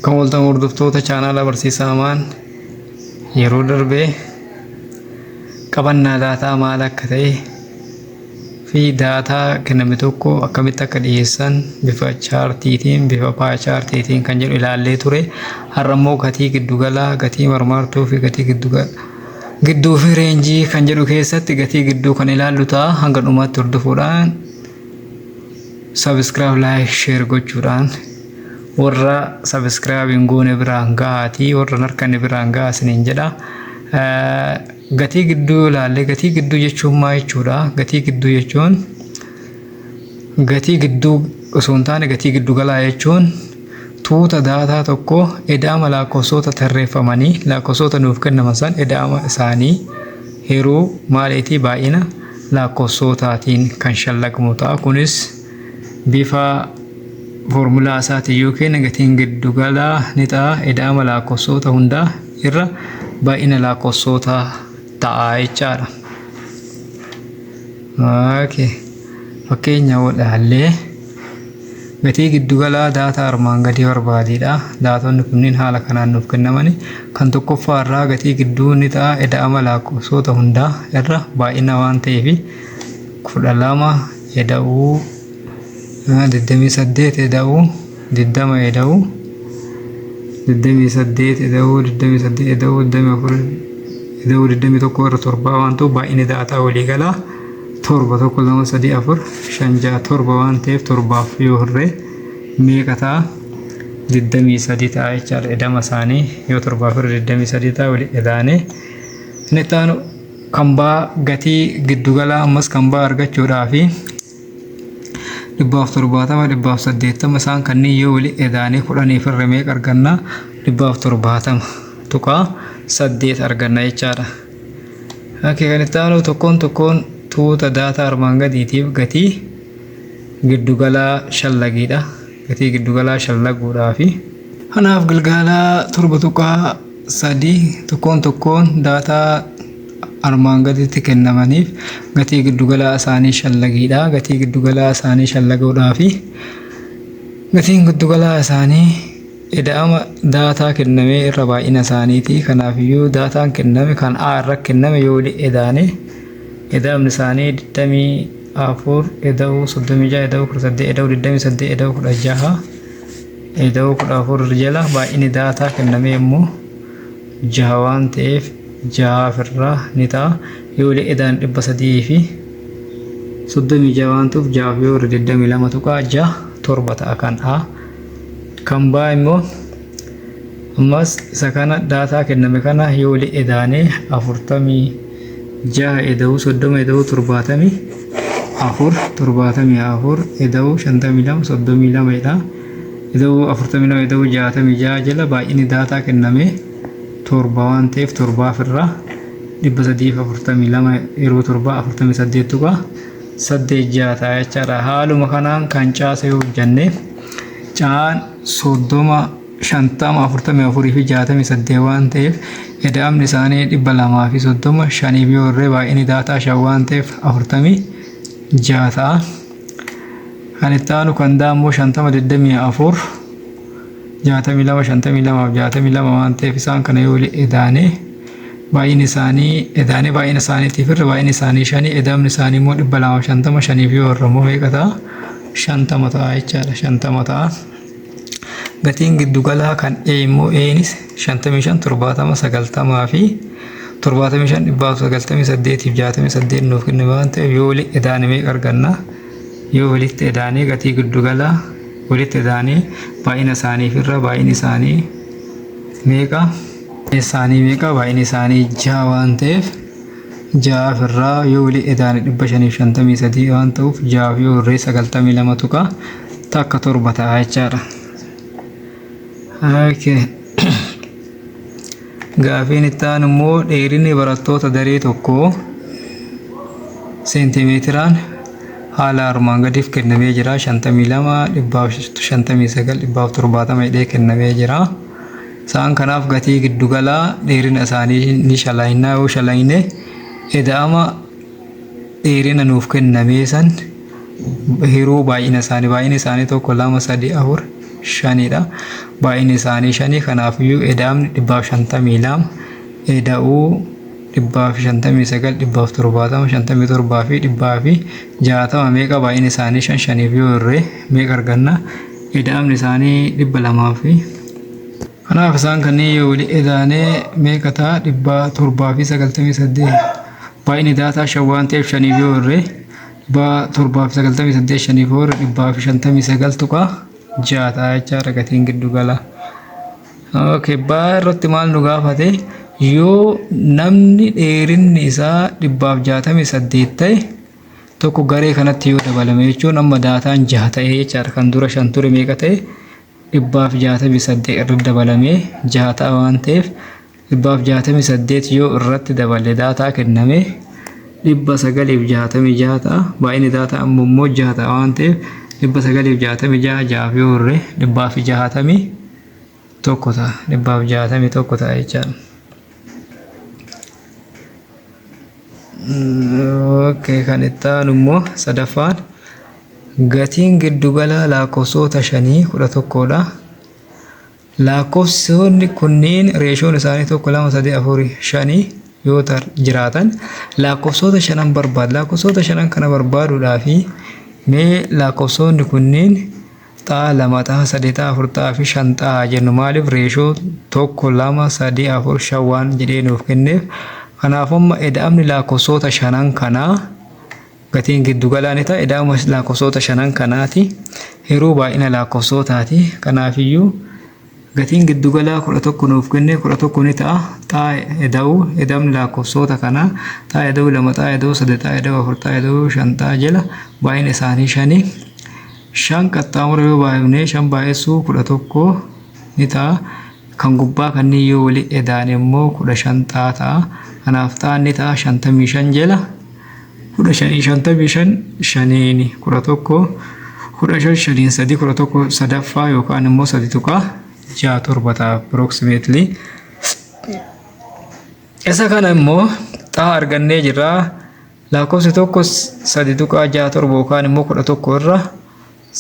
Kan waltan hordoftoota chaanaala barsiisaa Amaan yeroo darbee qabannaa daataa maal akka ta'e fi daataa kenname tokko akkamitti akka dhiyeessan bifa chaartiitiin bifa paa chaartiitiin kan jedhu ilaallee ture. Har'a immoo gatii giddugalaa, gatii marmaartuu fi gatii gidduu fi reenjii kan jedhu keessatti gatii gidduu kan ilaallu ta'a. Hanga dhumaatti hordofuudhaan subscribe, like, share gochuudhaan warra subscribe hin goone biraan ga'aatii warra harkaan biraan ga'aa isiniin jedha. Gatii gidduu ilaalle gatii gidduu jechuun maal jechuudha? Gatii gidduu jechuun gatii gidduu osoo hin taane gatii giddu galaa jechuun tuuta daataa tokko edaama lakkoofsota tarreeffamanii lakkoofsota nuuf kennaman san edaama isaanii yeroo maaliitii baay'ina lakkoofsotaatiin kan shallagamu ta'a. Kunis bifa formulaa isaatiin yookiin gatiin giddu galaa ni ta'a. Edaama lakkoofsota hundaa irra baay'ina lakkoofsota ta'a jechaadha. Fakkeenya ilaallee gatii giddu galaa daataa armaan gadii barbaadedha. Daatonni kunniin haala kanaan nuuf kennamani. Kan tokkoffaa irraa gatii gidduu ni ta'a edaama lakkoofsota hundaa irra baay'ina waan ta'eef 12 eda'uu 28 eda'uu 20 eda'uu 28 eda'uu 28 eda'uu 24 eda'uu 21 irra 7 waan ta'u baay'inni daataa walii galaa 7 1 2 3 4 5 6 7 waan ta'eef 7f yoo hirree meeqa ta'a 23 ta'a jechaadha. Edama isaanii yoo 7f 23 ta'a walii edaane inni taanu kan baa gatii giddugalaa ammas kan baa argachuudhaafi 170 isaan kanneen yoo walii edaane 10 irra meeqa arganna 170 tuqaa 8 arganna jechaadha. Kan itti aanu tokkoon tuuta daataa armaan gadiitiif gatii giddugalaa shallagiidha. Gatii giddugalaa shallaguudhaafi kanaaf galgalaa 7 tuqaa 3 tokkoon daataa armaan gaditti kennamaniif gatii giddugalaa isaanii shallagiidha. Gatii giddugalaa isaanii shallaguudhaafi gatiin giddugalaa isaanii eda'ama daataa kennamee irra baay'ina isaaniiti. Kanaaf iyyuu daataan kenname kan A irra kenname yoo edaane eda'amni isaanii 24 eda'uu 36 eda'uu 18 eda'uu 28 eda'uu 16 eda'uu 14 jala baay'inni daataa kenname immoo 6 waan ta'eef 6 irraa ni ta'a. Yoo edaan 300 fi 36 waan ta'uuf 6 yoo 22 tuqaa 6 7 ta'a kan A. Kan B immoo ammas isa kana daataa kenname kana yoo edaane 46 eda'uu 30 eda'uu 70 74 eda'uu 52 32 dha. Eda'uu 42 eda'uu 66 jala baay'inni daataa kenname 7 waan ta'eef 7 irraa 342 yeroo 7 48 tuqaa 8 ta'a jechaadha. Haaluma kanaan kan caasa yoo hojjanne caan 30 50 44 fi 68 waan ta'eef eda'amni isaanii 200 fi 30 5 yoo irree baay'inni daataa 5 waan ta'eef 46 ta'a. Kan itti aanu kan daammoo 50 24 62 waan ta'eef isaan kana yoo edaane baay'inni isaanii edaane baay'ina isaaniitiif irra baay'inni isaanii 5 eda'amni isaanii immoo 255 fi yoo irra immoo meeqa ta'a 50 ta'a jechaadha. 50 ta'a. Gatiin giddugalaa kan A immoo Anis 55 70 90 fi 75 198 fi 68 nuuf kenname waan ta'eef yoo edaane meeqa arganna? Yoo walitti edaane gatii giddugalaa walitti edaane baay'ina isaaniif irra baay'inni isaanii meeqa? Baay'inni isaanii 6 waan ta'eef 6 irraa yoo walitti edaane 553 waan ta'uuf 6 yoo irree 92 tuqaa takka 7 ta'a jechaadha. Gaafiin itti aanu immoo dheerinni barattoota daree tokkoo seentimeetiraan haala armaan gadiif kennamee jira. 52 159 170 jedhee kennamee jira. Isaan kanaaf gatii giddugalaa dheerina isaanii ni shalaayinaa yoo shalaayine eda'ama dheerina nuuf kennamee san yeroo baay'ina isaanii tokko 2 3 4 5dha. Baay'inni isaanii 5 kanaafiyyuu edaamni 152 eda'uu 159 170 57 fi 160 meeqa baay'inni isaanii 5 yoo irree meeqa arganna edaamni isaanii 200 fi kanaaf isaan kanneen yoo wali edaanee meeqa ta'a 798 baay'inni daataa 5 waan ta'eef 5 yoo irree 798 5 yoo irree 159 tuqa 6 ta'a jechaadha gatiin giddu gala. Okay, baarratti maal nu gaafate yoo namni dheerinni isaa 168 ta'e tokko garee kanatti yoo dabalame jechuun amma daataan 6 ta'e jechaadha. Kan dura 5 ture meeqa ta'e 168 irra dabalame 6 ta'a waan ta'eef 168 yoo irratti dabale daataa kenname 966 ta'a. Baay'inni daataa ammoo 6 ta'a waan ta'eef 966 6 yoo irree 160 tokko ta'a 160 tokko ta'a jechaadha. Okay, kan itti aanu immoo sadaffaan gatiin giddugala lakkoofsota 5 11dha. Lakkoofsonni kunneen reeshoon isaanii 1 2 3 4 5 yoo jiraatan lakkoofsota 5 barbaadu. Lakkoofsota 5 kana barbaaduudhaaf mee lakkoofsonni kunneen xaa 2 xaa 3 xaa 4 xaa fi 5 xaa jennu maaliif reeshoo 1 2 3 4 5 waan jedhee nuuf kenneef. Kanaaf amma edaamni lakkoofsota 5 kanaa gatiin giddugalaa ni ta'a. Edaamni lakkoofsota 5 kanaati hiruu baay'ina lakkoofsotaati. Kanaafiyyuu gatiin giddugalaa 11 nuuf kenne 11 ni ta'a. Xaa edaamni lakkoofsota kanaa xaa eda'uu 2 xaa eda'uu 3 xaa eda'uu 4 xaa eda'uu 5 xaa jala baay'ina isaanii 5 5 qaxxaamura yoo baay'ifne 5 baay'isuu 11 ni ta'a. Kan gubbaa kanneen yoo wali edaan immoo 15 xaa ta'a. Kanaaf xaan ni ta'a 55 jala 55 shaniini 11 15 5 3 11 sadaffaa yookaan immoo 3 tuqaa 6 7 ta'a approximately. Isa kana immoo xaa argannee jirra. Lakkoofsi tokko 3 tuqaa 6 7 yookaan immoo 11 irra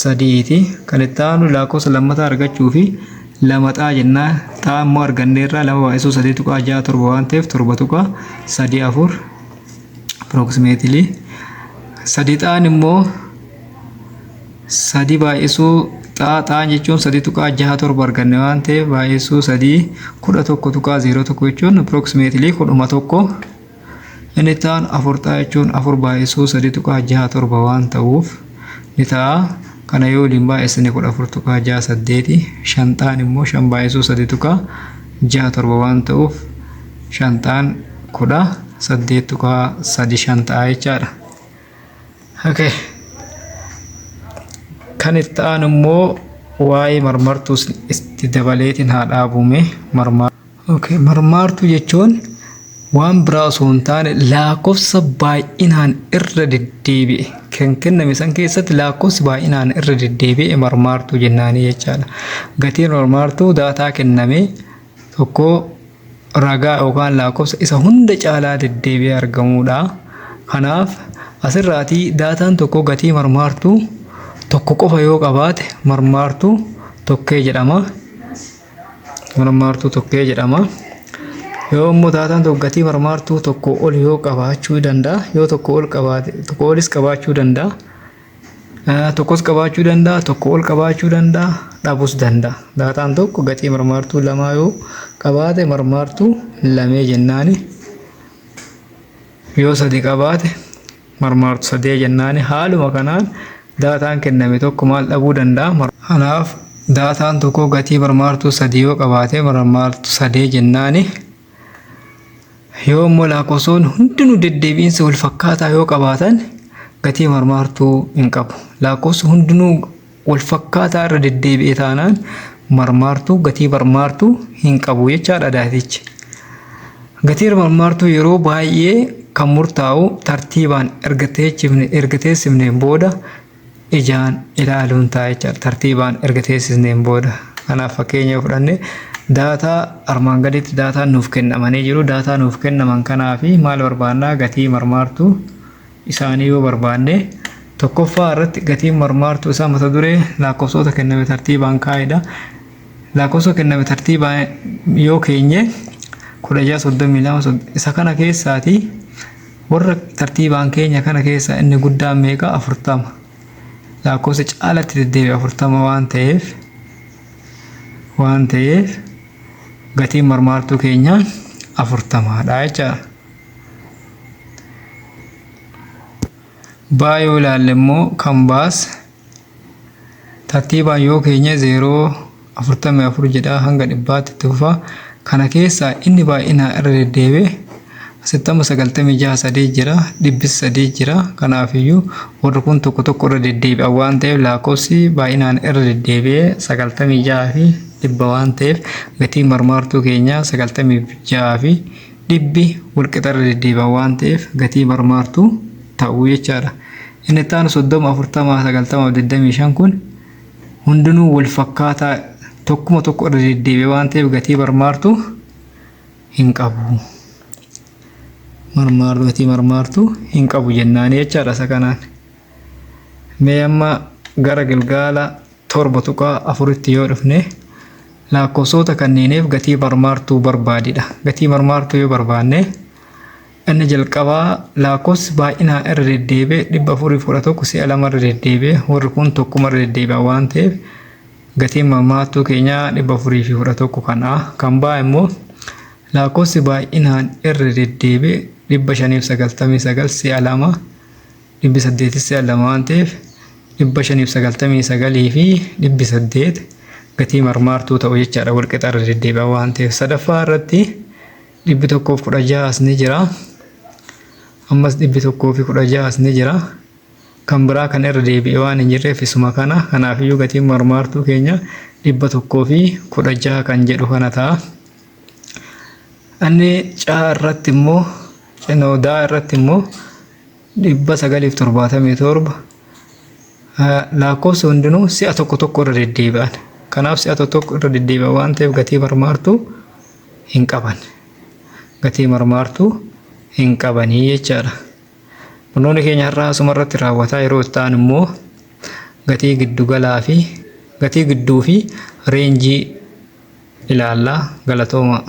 3ti. Kan itti aanu lakkoofsa lammataa argachuu fi 2 xaa jennaa. Xaa immoo arganneerra 2 baay'isuu 3 tuqaa 6 7 waan ta'eef 7 tuqaa 3 4 approximately. 3 xaan immoo 3 baay'isuu xaa jechuun 3 tuqaa 6 7 arganne waan ta'eef baay'isuu 3 11 tuqaa 0 1 jechuun approximately 11. Inni taan 4 xaa jechuun 4 baay'isuu 3 tuqaa 6 7 waan ta'uuf ni ta'a. Kana yoo waliin baay'isne 14 tuqaa 6 8 5 xaan immoo 5 baay'isuu 3 tuqaa 6 7 waan ta'uuf 5 xaan 8 tuqaa 3 5 ta'a jechaadha. Okay. Kan itti aanu immoo waa'ee marmartuu itti dabaleetiin haa dhaabume marmartuu. Okay, marmartuu jechuun waan biraa osoo hin taane lakkoofsa baay'inaan irra deddeebi'e kan kenname san keessatti lakkoofsi baay'inaan irra deddeebi'e marmartuu jennaanii jechaadha. Gatiin marmartuu daataa kenname tokko ragaa yookaan lakkoofsa isa hunda caalaa deddeebi'ee argamudha. Kanaaf asirraatii daataan tokko gatii marmartuu tokko qofa yoo qabaate marmartuu tokkee jedhama. Marmartuu tokkee jedhama. Yoo immoo daataan tokko gatii marmartuu tokko ol yoo qabaachuu danda'a. Yoo tokko ol qabaate tokko olis qabaachuu danda'a. Tokkos qabaachuu danda'a, tokko ol qabaachuu danda'a, dhabus danda'a. Daataan tokko gatii marmartuu 2 yoo qabaate marmartuu 2 jennaani. Yoo 3 qabaate marmartuu 3 jennaani. Haaluma kanaan daataan kenname tokko maal dhabuu danda'a. Kanaaf daataan tokko gatii marmartuu 3 yoo qabaate marmartuu 3 jennaani. Yoo immoo lakkoofsonni hundinuu deddeebiinsa wal fakkaataa yoo qabaatan gatii marmartuu hin qabu. Lakkoofsi hundinuu wal fakkaataa irra deddeebi'ee taanaan marmartuu gatii marmartuu hin qabu jechaadha daatichi. Gatii marmartuu yeroo baay'ee kan murtaa'u tartiibaan erga teessifneen booda ijaan ilaaluun ta'a jechaadha. Tartiibaan erga teessisneen booda. Kanaaf fakkeenya fudhanne daataa armaan gaditti daataan nuuf kennamanii jiru. Daataa nuuf kennaman kanaa fi maal barbaannaa gatii marmartuu isaanii yoo barbaanne tokkoffaa irratti gatiin marmaartuu isaa mata duree lakkoofsota kenname tartiibaan kaa'edha. Lakkoofsa kenname tartiibaan yoo keenye 1632 isa kana keessaati warra tartiibaan keenya kana keessa inni guddaan meeqa 40. Lakkoofsa caalatti deddeebi'e 40 waan ta'eef gatiin marmaartuu keenya 40dha jechuudha. Baay'oo ilaalle immoo kan baas tartiibaan yoo keenya 0.44 jedha hanga 100tti tufa. Kana keessa inni baay'inaa irra deddeebi'e 696 jira, 300 jira. Kanaafiyyuu warri kun tokko tokko irra deddeebi'a waan ta'eef lakkoofsi baay'inaan irra deddeebi'e 96 fi 100 waan ta'eef gatiin marmaartuu keenya 96 fi 100 walqixa irra deddeebi'a waan ta'eef gatii marmaartuu ta'uu jechaadha. Inni taanu 30, 40, 90, 25 kun hundinuu wal fakkaataa tokkuma tokko irra deddeebi'e waan ta'eef gatii marmaartuu hin qabu. Gatii marmaartuu hin qabu jennaani jechaadha isa kanaan. Mee amma gara Gilgaala 7.4tti yoo dhufne lakkoofsota kanneeniif gatii marmaartuu barbaadidha. Gatii marmaartuu yoo barbaanne inni jalqabaa lakkoofsi baay'inaa irra deddeebi'e 411 si'a 2 irra deddeebi'e warri kun tokkuma irra deddeebi'a waan ta'eef gatiin marmaartuu keenya 411 kana. Kan baa immoo lakkoofsi baay'inaan irra deddeebi'e 599 si'a 2 800 si'a 2 waan ta'eef 599 fi 800 gatii marmaartuu ta'u jechaadha walqixa irra deddeebi'a waan ta'eef. Sadaffaa irratti 116 ni jira. Ammas 116 ni jira. Kan biraa kan irra deebi'e waan hin jirreef isuma kana. Kanaafiyyuu gatiin marmaartuu keenya 116 kan jedhu kana ta'a. Inni caa irratti immoo daa irratti immoo 977 lakkoofsi hundinuu si'a tokko tokko irra deddeebi'an. Kanaaf si'a tokko irra deddeebi'a waan ta'eef gatii marmaartuu hin qaban. Gatii marmaartuu hin qabanii jechaadha. Barnoonni keenya har'aa asuma irratti raawwataa yeroo ta'an immoo gatii giddugalaa fi gatii gidduu fi reenjii ilaallaa. Galatooma.